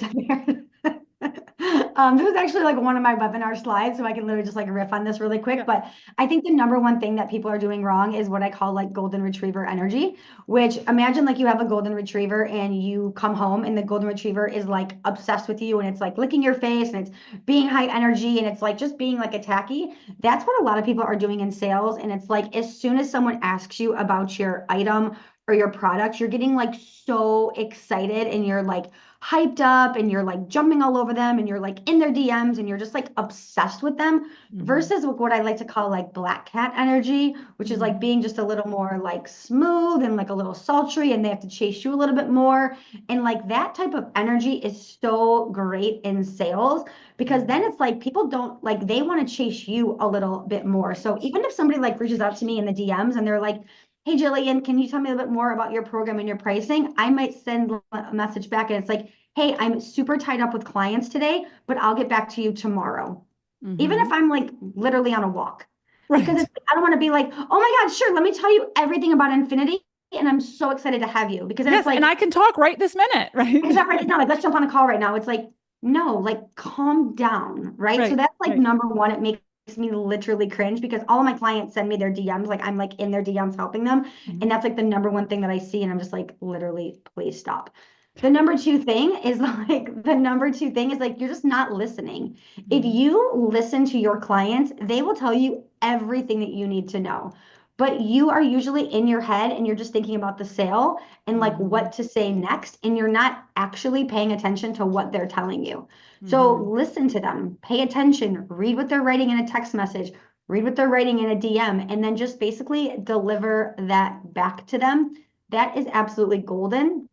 Speaker 2: this was actually like one of my webinar slides, so I can literally just like riff on this really quick.
Speaker 1: Yeah.
Speaker 2: But I think the number one thing that people are doing wrong is what I call like golden retriever energy, which imagine like you have a golden retriever and you come home and the golden retriever is like obsessed with you and it's like licking your face and it's being high energy and it's like just being like attacky. That's what a lot of people are doing in sales. And it's like as soon as someone asks you about your item or your product, you're getting like so excited and you're like hyped up and you're like jumping all over them and you're like in their DMs and you're just like obsessed with them
Speaker 1: Mm-hmm.
Speaker 2: versus what I like to call like black cat energy, which is like
Speaker 1: Mm-hmm.
Speaker 2: being just a little more like smooth and like a little sultry and they have to chase you a little bit more. And like that type of energy is so great in sales because then it's like people don't like they want to chase you a little bit more. So even if somebody like reaches out to me in the DMs and they're like, hey Jillian, can you tell me a little bit more about your program and your pricing? I might send a message back and it's like, hey, I'm super tied up with clients today, but I'll get back to you tomorrow. Even
Speaker 1: Mm-hmm.
Speaker 2: if I'm like literally on a walk. Because
Speaker 1: Right.
Speaker 2: I don't want to be like, oh my God, sure, let me tell you everything about Infinity. And I'm so excited to have you. Because then it's
Speaker 1: Yes, and
Speaker 2: like,
Speaker 1: I can talk right this minute, right?
Speaker 2: it's not right now. Like, let's jump on a call right now. It's like, no, like calm down. Right. So
Speaker 1: Right.
Speaker 2: that's like
Speaker 1: Right.
Speaker 2: number one. It makes me literally cringe because all of my clients send me their DMs. Like I'm like in their DMs helping them.
Speaker 1: Mhm.
Speaker 2: And that's like the number one thing that I see. And I'm just like, literally, please stop. The number two thing is like the number two thing is like you're just not listening. If
Speaker 1: Mhm.
Speaker 2: you listen to your clients, they will tell you everything that you need to know. But you are usually in your head and you're just thinking about the sale and like
Speaker 1: Mhm.
Speaker 2: what to say next, and you're not actually paying attention to what they're telling you. So
Speaker 1: Mhm.
Speaker 2: listen to them, pay attention, read what they're writing in a text message, read what they're writing in a DM, and then just basically deliver that back to them. That is absolutely golden.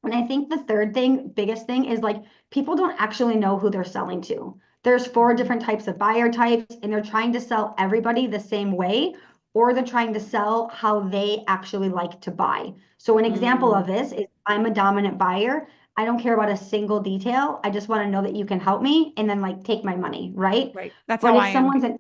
Speaker 2: And I think the third thing, biggest thing, is like people don't actually know who they're selling to. There's four
Speaker 1: Mhm.
Speaker 2: different types of buyer types, and they're trying to sell everybody the same way, or they're trying to sell how they actually like to buy. So, an example of
Speaker 1: Mm.
Speaker 2: this is I'm a dominant buyer. I don't care about a single detail. I just want to know that you can help me and then like take my money, right?
Speaker 1: Right. That's
Speaker 2: But
Speaker 1: how
Speaker 2: if
Speaker 1: I am.
Speaker 2: someone's an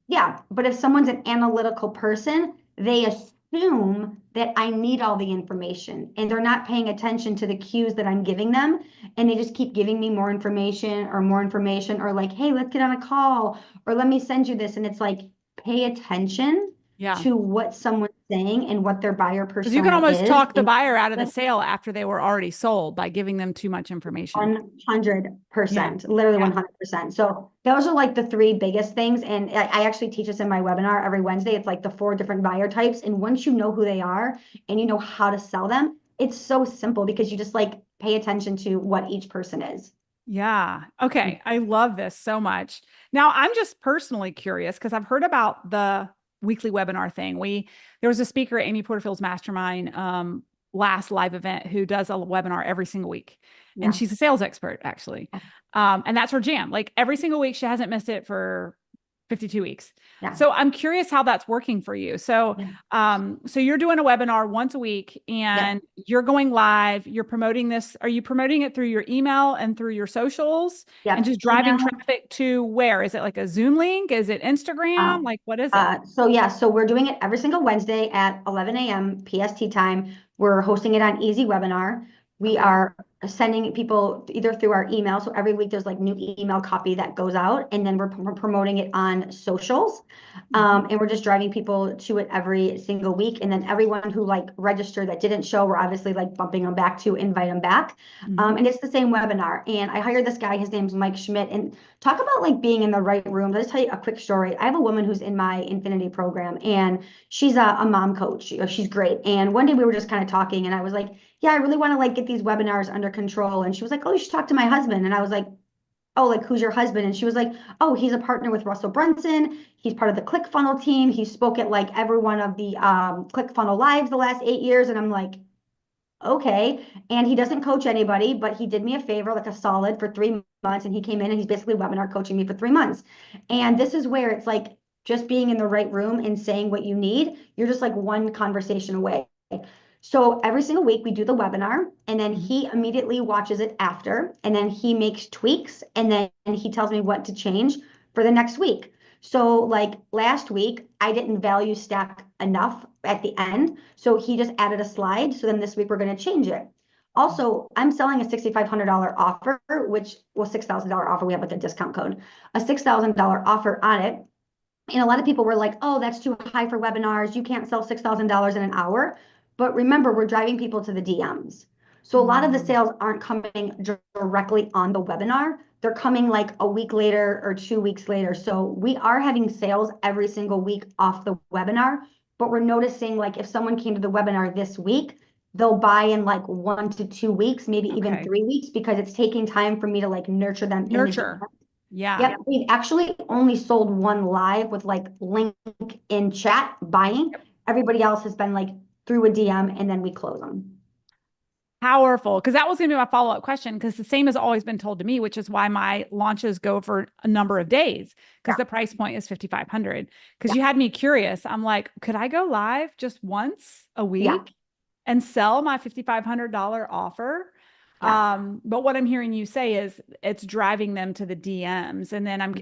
Speaker 2: yeah, but if someone's an analytical person, they assume that I need all the information and they're not paying attention to the cues that I'm giving them. And they just keep giving me more information, or like, hey, let's get on a call, or let me send you this. And it's like, pay attention
Speaker 1: Yeah.
Speaker 2: to what someone's saying and what their buyer
Speaker 1: Because you can
Speaker 2: persona
Speaker 1: almost
Speaker 2: is.
Speaker 1: talk the
Speaker 2: And
Speaker 1: buyer out of the sale after they were already sold by giving them too much information.
Speaker 2: 100%,
Speaker 1: Yeah.
Speaker 2: literally
Speaker 1: Yeah.
Speaker 2: 100%. So those are like the three biggest things. And I actually teach this in my webinar every Wednesday. It's like the four different buyer types. And once you know who they are and you know how to sell them, it's so simple because you just like pay attention to what each person is.
Speaker 1: Yeah. Okay. I love this so much. Now, I'm just personally curious because I've heard about the weekly webinar thing. There was a speaker at Amy Porterfield's mastermind last live event who does a webinar every single week. And
Speaker 2: Yeah.
Speaker 1: she's a sales expert, actually. And that's her jam. Like every single week, she hasn't missed it for 52 weeks.
Speaker 2: Yeah.
Speaker 1: So I'm curious how that's working for you. So,
Speaker 2: Yeah.
Speaker 1: so you're doing a webinar once a week
Speaker 2: Yep.
Speaker 1: and you're going live. You're promoting this. Are you promoting it through your email and through your socials and
Speaker 2: Yep.
Speaker 1: just driving
Speaker 2: Email.
Speaker 1: traffic to where? Is it like a Zoom link? Is it
Speaker 2: Uh,
Speaker 1: Instagram? Like, what is it?
Speaker 2: so yeah, so we're doing it every single Wednesday at 11 a.m. PST time. We're hosting it on Easy Webinar. We
Speaker 1: Okay.
Speaker 2: are sending people either through our email. So every week there's like new email copy that goes out, and then we're promoting it on socials.
Speaker 1: Mhm.
Speaker 2: And we're just driving people to it every single week. And then everyone who like registered that didn't show, we're obviously like bumping them back to invite them back.
Speaker 1: Mhm.
Speaker 2: And it's the same webinar. And I hired this guy, his name's Mike Schmidt. And talk about like being in the right room. Let's tell you a quick story. I have a woman who's in my Infinity program, and she's a mom coach. She's great. And one day we were just kind of talking, and I was like, yeah, I really want to like get these webinars under control. And she was like, oh, you should talk to my husband. And I was like, oh, like who's your husband? And she was like, oh, he's a partner with Russell Brunson. He's part of the ClickFunnels team. He spoke at like every one of the ClickFunnels lives the last 8 years. And I'm like, okay. And he doesn't coach anybody, but he did me a favor, like a solid for 3 months. And he came in and he's basically webinar coaching me for 3 months. And this is where it's like just being in the right room and saying what you need. You're just like one conversation away. So every single week we do the webinar, and then
Speaker 1: Mhm.
Speaker 2: he immediately watches it after, and then he makes tweaks, and then he tells me what to change for the next week. So like last week, I didn't value stack enough at the end. So he just added a slide. So then this week we're going to change it. Also, I'm selling a $6,500 offer, which well, $6,000 offer. We have like a discount code, a $6,000 offer on it. And a lot of people were like, oh, that's too high for webinars. You can't sell $6,000 in an hour. But remember, we're driving people to the DMs. So a lot of the
Speaker 1: Mhm.
Speaker 2: sales aren't coming directly on the webinar. They're coming like a week later or 2 weeks later. So we are having sales every single week off the webinar. But we're noticing like if someone came to the webinar this week, they'll buy in like 1 to 2 weeks, maybe even
Speaker 1: Okay.
Speaker 2: 3 weeks, because it's taking time for me to like nurture them in the
Speaker 1: Nurture.
Speaker 2: DM.
Speaker 1: Yeah.
Speaker 2: Yep, we've actually only sold one live with like link in chat buying. Everybody else has been like through a DM and then we close them.
Speaker 1: Powerful. Because that was going to be my follow-up question. Because the same has always been told to me, which is why my launches go for a number of days because
Speaker 2: Yeah,
Speaker 1: the price point is 5,500. Because
Speaker 2: yeah,
Speaker 1: you had me curious. I'm like, could I go live just once a
Speaker 2: yeah,
Speaker 1: week and sell my $5,500 offer?
Speaker 2: yeah.
Speaker 1: But what I'm hearing you say is it's driving them to the DMs. And then I'm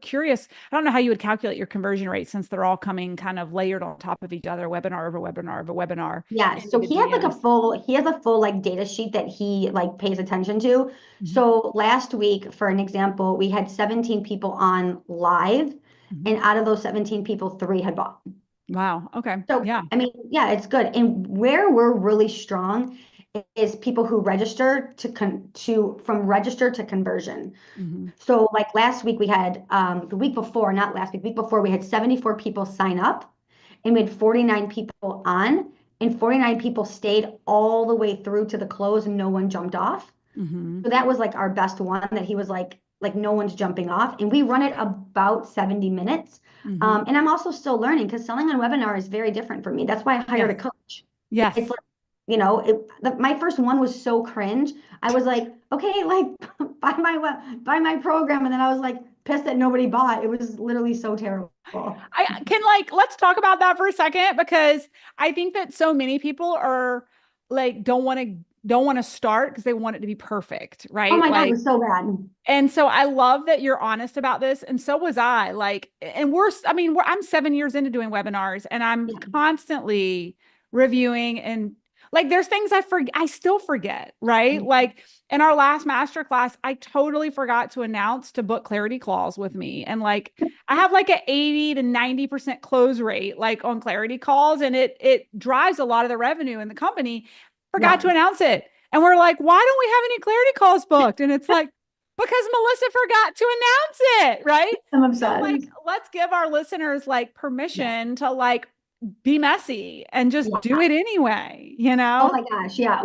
Speaker 1: curious. I don't know how you would calculate your conversion rate since they're all coming kind of layered on top of each other, webinar over webinar over webinar
Speaker 2: Yeah,
Speaker 1: into
Speaker 2: so
Speaker 1: the
Speaker 2: he has
Speaker 1: DMs.
Speaker 2: a full like data sheet that he like pays attention to.
Speaker 1: Mhm.
Speaker 2: So last week, for an example, we had 17 people on live,
Speaker 1: Mhm.
Speaker 2: and out of those 17 people, three had bought.
Speaker 1: Wow. Okay.
Speaker 2: So,
Speaker 1: Yeah.
Speaker 2: I mean, yeah, it's good. And where we're really strong is people who register to from register to conversion.
Speaker 1: Hmm.
Speaker 2: So like last week we had the week before, not last week, week before we had 74 people sign up, and we had 49 people on, and 49 people stayed all the way through to the close and no one jumped off.
Speaker 1: Hmm.
Speaker 2: So that was like our best one, that he was like no one's jumping off. And we run it about 70 minutes.
Speaker 1: Hmm.
Speaker 2: And I'm also still learning because selling on webinar is very different for me. That's why I hired
Speaker 1: Yes.
Speaker 2: a coach. It's
Speaker 1: Yes.
Speaker 2: like, my first one was so cringe. I was like, okay, like buy my program. And then I was like pissed that nobody bought. It was literally so terrible.
Speaker 1: I can let's talk about that for a second because I think that so many people are like don't want to start because they want it to be perfect,
Speaker 2: Oh
Speaker 1: right?
Speaker 2: my God, it
Speaker 1: Like
Speaker 2: was so bad.
Speaker 1: and so I love that you're honest about this. And so was I. Like, and I mean, I'm 7 years into doing webinars and I'm
Speaker 2: Yeah.
Speaker 1: constantly reviewing and like there's things I still forget, right? Like in our last masterclass, I totally forgot to announce to book clarity calls with me. And like I have like an 80 to 90% close rate like on clarity calls, and it drives a lot of the revenue in the company. Forgot
Speaker 2: Yeah.
Speaker 1: to announce it. And we're like, why don't we have any clarity calls booked? And it's like, because Melissa forgot to announce it, right?
Speaker 2: I'm
Speaker 1: So like
Speaker 2: obsessed.
Speaker 1: let's give our listeners like
Speaker 2: Yeah.
Speaker 1: permission to like be messy and just do
Speaker 2: Yeah.
Speaker 1: it anyway,
Speaker 2: Oh
Speaker 1: know?
Speaker 2: my gosh, yeah.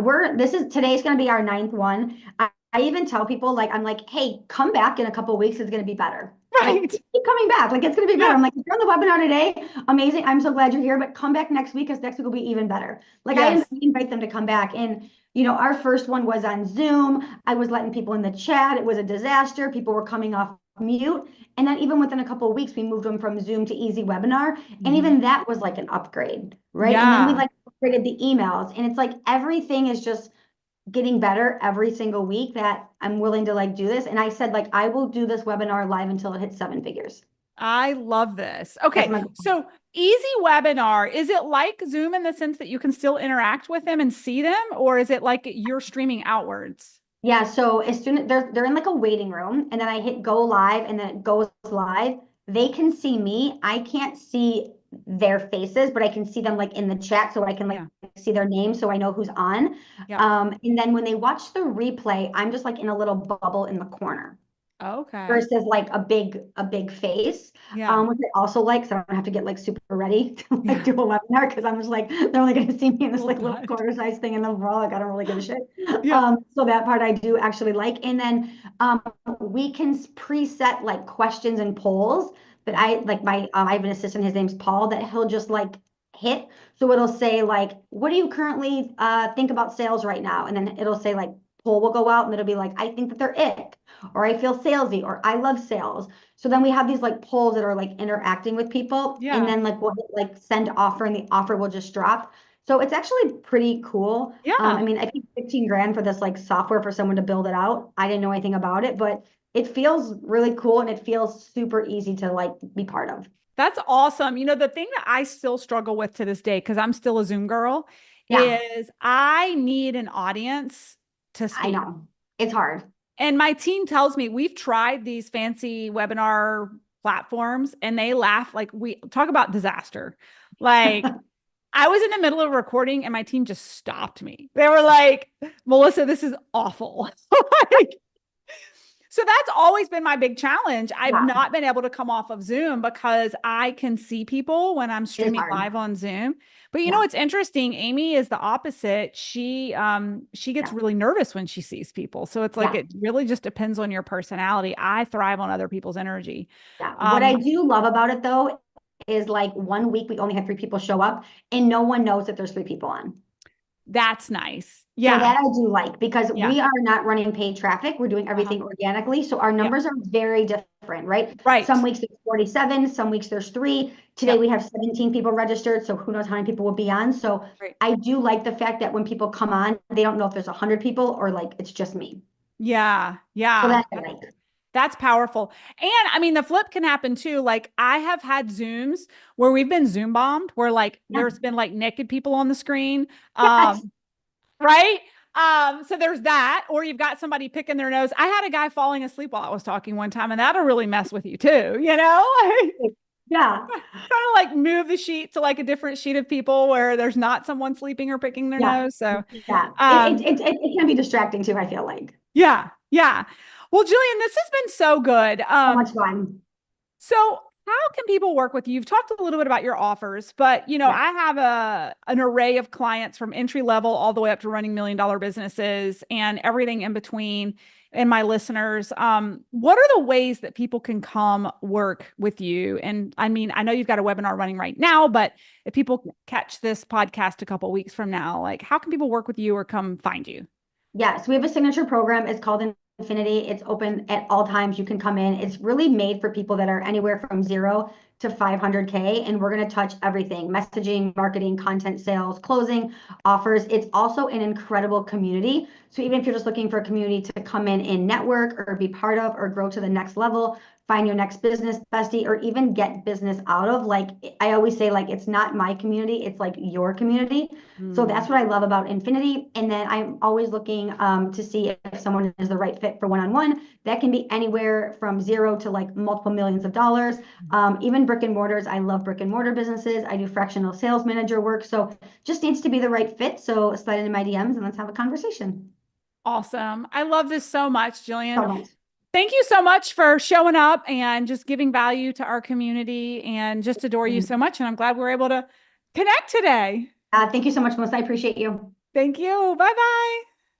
Speaker 2: Today's gonna be our ninth one. I even tell people like I'm like, hey, come back in a couple of weeks, it's gonna be better. Like
Speaker 1: Right.
Speaker 2: keep coming back. Like it's gonna be better.
Speaker 1: Yeah.
Speaker 2: I'm like, if you're on the webinar today, amazing. I'm so glad you're here, but come back next week because next week will be even better. Like I
Speaker 1: Yes.
Speaker 2: invite them to come back. And our first one was on Zoom. I was letting people in the chat. It was a disaster. People were coming off mute. And then even within a couple of weeks, we moved them from Zoom to Easy Webinar. And
Speaker 1: Mhm.
Speaker 2: even that was like an upgrade, right? And then we
Speaker 1: Yeah.
Speaker 2: like upgraded the emails. And it's like everything is just getting better every single week that I'm willing to like do this. And I said, like, I will do this webinar live until it hits 7 figures.
Speaker 1: I love this.
Speaker 2: That's
Speaker 1: Okay.
Speaker 2: my goal.
Speaker 1: So easy webinar, is it like Zoom in the sense that you can still interact with them and see them, or is it like you're streaming outwards?
Speaker 2: Yeah, so as soon as they're in like a waiting room and then I hit go live and then it goes live, they can see me. I can't see their faces, but I can see them like in the chat so I can like
Speaker 1: Yeah.
Speaker 2: see their name so I know who's on.
Speaker 1: Yep.
Speaker 2: And then when they watch the replay, I'm just like in a little bubble in the corner
Speaker 1: Okay.
Speaker 2: versus like a big face,
Speaker 1: Yeah.
Speaker 2: which I also like, so I don't have to get like super ready to like
Speaker 1: Yeah.
Speaker 2: do a webinar because I'm just like they're only going to see me in this
Speaker 1: Little
Speaker 2: like little
Speaker 1: bud.
Speaker 2: quarter size thing in the vlog. Like, I don't really give a shit.
Speaker 1: Yeah.
Speaker 2: So that part I do actually like, and then we can preset like questions and polls that
Speaker 1: Yeah.
Speaker 2: I like. I have an assistant. His name's Paul. That he'll just like hit. So it'll say like, what do you currently think about sales right now? And then it'll say like poll will go out and it'll be like, I think that they're it, or I feel salesy, or I love sales. So then we have these like polls that are like interacting with people, and
Speaker 1: Yeah.
Speaker 2: then like we'll hit, like send offer, and the offer will just drop. So it's actually pretty cool. I
Speaker 1: Yeah.
Speaker 2: mean, I think 15 grand for this like software for someone to build it out. I didn't know anything about it, but it feels really cool and it feels super easy to like be part of.
Speaker 1: That's awesome. You know, the thing that I still struggle with to this day, because I'm still a Zoom girl,
Speaker 2: Yeah,
Speaker 1: is I need an audience to
Speaker 2: I
Speaker 1: speak.
Speaker 2: know. It's hard.
Speaker 1: And my team tells me we've tried these fancy webinar platforms and they laugh like we talk about disaster. Like I was in the middle of a recording and my team just stopped me. They were like, Melissa, this is awful. Like, so that's always been my big challenge. I've
Speaker 2: Yeah,
Speaker 1: not been able to come off of Zoom because I can see people when I'm
Speaker 2: it is
Speaker 1: streaming
Speaker 2: hard.
Speaker 1: live on Zoom. But you know
Speaker 2: Yeah,
Speaker 1: what's interesting? Amy is the opposite. She gets
Speaker 2: yeah,
Speaker 1: really nervous when she sees people. So it's like
Speaker 2: yeah.
Speaker 1: it really just depends on your personality. I thrive on other people's energy.
Speaker 2: Yeah. What I
Speaker 1: Um,
Speaker 2: do love about it though is like one week we only had 3 people show up and no one knows that there's 3 people on.
Speaker 1: that's nice.
Speaker 2: So
Speaker 1: Yeah,
Speaker 2: that I do like because
Speaker 1: yeah.
Speaker 2: we are not running paid traffic. We're doing
Speaker 1: Uh-huh.
Speaker 2: everything organically. So our
Speaker 1: Yep.
Speaker 2: numbers are very different, right? Some
Speaker 1: Right.
Speaker 2: weeks there's 47, some weeks there's 3. Today
Speaker 1: Yep.
Speaker 2: we have 17 people registered. So who knows how many people will be on. So
Speaker 1: Right.
Speaker 2: I do like the fact that when people come on, they don't know if there's 100 people or like it's just me.
Speaker 1: Yeah.
Speaker 2: So
Speaker 1: Yeah.
Speaker 2: that I like.
Speaker 1: That's powerful. And I mean, the flip can happen too. Like I have had Zooms where we've been Zoom bombed, where like
Speaker 2: Yeah.
Speaker 1: there's been like naked people on the screen.
Speaker 2: Yes.
Speaker 1: Right. So there's that, or you've got somebody picking their nose. I had a guy falling asleep while I was talking one time, and that'll really mess with you too, you know?
Speaker 2: Yeah.
Speaker 1: Trying to like move the sheet to like a different sheet of people where there's not someone sleeping or picking their
Speaker 2: Yeah.
Speaker 1: nose. So
Speaker 2: Yeah.
Speaker 1: um
Speaker 2: It can be distracting too, I feel like.
Speaker 1: yeah, yeah. Well, Jillian, this has been so good.
Speaker 2: So much fun.
Speaker 1: So how can people work with you? You've talked a little bit about your offers, but you know,
Speaker 2: Yeah.
Speaker 1: I have an array of clients from entry level all the way up to running $1 million businesses and everything in between. And my listeners, what are the ways that people can come work with you? And I mean, I know you've got a webinar running right now, but if people catch this podcast a couple of weeks from now, like how can people work with you or come find you?
Speaker 2: Yeah, so we have a signature program. It's called Infinity. It's open at all times. You can come in. It's really made for people that are anywhere from 0 to 500K, and we're going to touch everything: messaging, marketing, content, sales, closing, offers. It's also an incredible community. So even if you're just looking for a community to come in and network or be part of or grow to the next level, find your next business bestie, or even get business out of, like I always say, like it's not my community, it's like your community. So
Speaker 1: Hmm.
Speaker 2: that's what I love about Infinity. And then I'm always looking to see if someone is the right fit for one-on-one. That can be anywhere from 0 to like multiple millions of dollars. Even brick and mortars. I love brick and mortar businesses. I do fractional sales manager work. So just needs to be the right fit. So slide into my DMs and let's have a conversation.
Speaker 1: Awesome. I love this so much, Jillian.
Speaker 2: So much.
Speaker 1: Thank you so much for showing up and just giving value to our community and just adore you so much. And I'm glad we're able to connect today.
Speaker 2: Thank you so much, Melissa. I appreciate you.
Speaker 1: Thank you. Bye bye.